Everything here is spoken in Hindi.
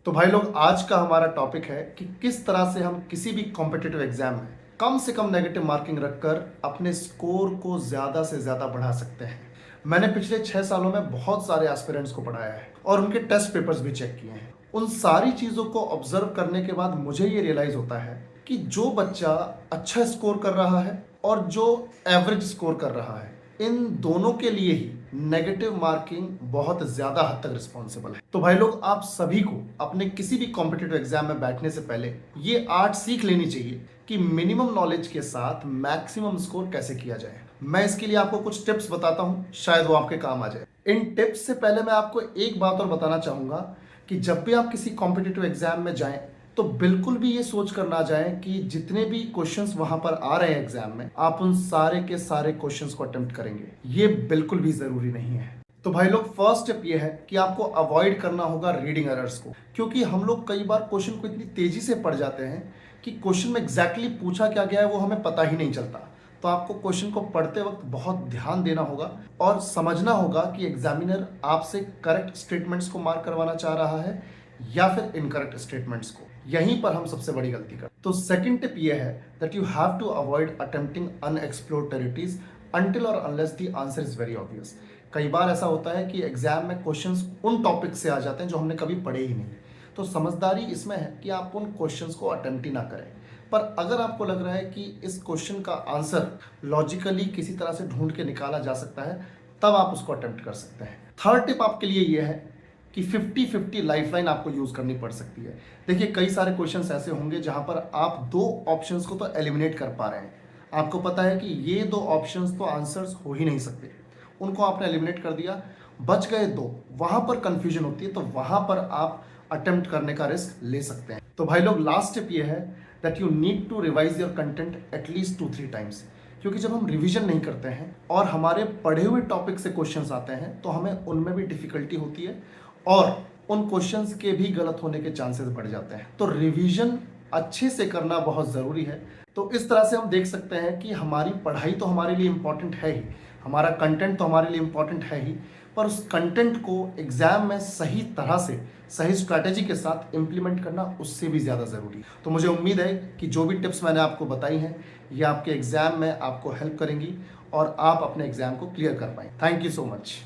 तो भाई लोग, आज का हमारा टॉपिक है कि किस तरह से हम किसी भी कॉम्पिटिटिव एग्जाम में कम से कम नेगेटिव मार्किंग रखकर अपने स्कोर को ज़्यादा से ज़्यादा बढ़ा सकते हैं। मैंने पिछले 6 सालों में बहुत सारे एस्पिरेंट्स को पढ़ाया है और उनके टेस्ट पेपर्स भी चेक किए हैं। उन सारी चीज़ों को ऑब्जर्व करने के बाद मुझे ये रियलाइज़ होता है कि जो बच्चा अच्छा स्कोर कर रहा है और जो एवरेज स्कोर कर रहा है, इन दोनों के लिए ही नेगेटिव मार्किंग बहुत ज्यादा हद तक रिस्पॉन्सिबल है। तो भाई लोग, आप सभी को अपने किसी भी कॉम्पिटिटिव एग्जाम में बैठने से पहले ये आर्ट सीख लेनी चाहिए कि मिनिमम नॉलेज के साथ मैक्सिमम स्कोर कैसे किया जाए। मैं इसके लिए आपको कुछ टिप्स बताता हूं, शायद वो आपके काम आ जाए। इन टिप्स से पहले मैं आपको एक बात और बताना चाहूंगा कि जब भी आप किसी कॉम्पिटिटिव एग्जाम में जाएं तो बिल्कुल भी ये सोच कर ना जाएं कि जितने भी क्वेश्चंस वहां पर आ रहे हैं एग्जाम में, आप उन सारे के सारे क्वेश्चंस को अटेम्प्ट करेंगे। ये बिल्कुल भी जरूरी नहीं है। तो भाई लोग, फर्स्ट स्टेप ये है कि आपको अवॉइड करना होगा रीडिंग एरर्स को, क्योंकि हम लोग कई बार क्वेश्चन को इतनी तेजी से पढ़ जाते हैं कि क्वेश्चन में एग्जैक्टली पूछा क्या गया है वो हमें पता ही नहीं चलता। तो आपको क्वेश्चन को पढ़ते वक्त बहुत ध्यान देना होगा और समझना होगा कि एग्जामिनर आपसे करेक्ट स्टेटमेंट्स को मार्क करवाना चाह रहा है या फिर इनकरेक्ट स्टेटमेंट्स को। यहीं पर हम सबसे बड़ी गलती करते हैं। तो सेकंड टिप ये है that you have to avoid attempting unexplored territories until और unless the answer is very obvious. कई बार ऐसा होता है कि एग्जाम में क्वेश्चंस उन टॉपिक से आ जाते हैं जो हमने कभी पढ़े ही नहीं। तो समझदारी इसमें है कि आप उन क्वेश्चंस को अटेम्प्ट ही ना करें। पर अगर आपको लग रहा है कि इस क्वेश्चन का आंसर लॉजिकली किसी तरह से ढूंढ के निकाला जा सकता है, तब आप उसको अटेम्प्ट कर सकते हैं। थर्ड टिप आपके लिए यह है कि 50-50 लाइफलाइन आपको यूज करनी पड़ सकती है। देखिए, कई सारे क्वेश्चंस ऐसे होंगे जहां पर आप दो ऑप्शंस को तो एलिमिनेट कर पा रहे हैं। आपको पता है कि ये दो ऑप्शंस तो आंसर्स हो ही नहीं सकते, उनको आपने एलिमिनेट कर दिया, बच गए दो। वहां पर कंफ्यूजन होती है, तो वहां पर आप अटेम्प्ट करने का रिस्क ले सकते हैं। तो भाई लोग, लास्ट टिप ये है that you need to revise your content at least 2-3 times. क्योंकि जब हम रिवीजन नहीं करते हैं और हमारे पढ़े हुए टॉपिक से क्वेश्चंस आते हैं तो हमें उनमें भी डिफिकल्टी होती है और उन क्वेश्चंस के भी गलत होने के चांसेस बढ़ जाते हैं। तो रिवीजन अच्छे से करना बहुत ज़रूरी है। तो इस तरह से हम देख सकते हैं कि हमारी पढ़ाई तो हमारे लिए इम्पॉर्टेंट है ही, हमारा कंटेंट तो हमारे लिए इम्पॉर्टेंट है ही, पर उस कंटेंट को एग्जाम में सही तरह से सही स्ट्रैटेजी के साथ इम्प्लीमेंट करना उससे भी ज़्यादा ज़रूरी है। तो मुझे उम्मीद है कि जो भी टिप्स मैंने आपको बताई हैं ये आपके एग्जाम में आपको हेल्प करेंगी और आप अपने एग्जाम को क्लियर कर पाएंगे। Thank you so much.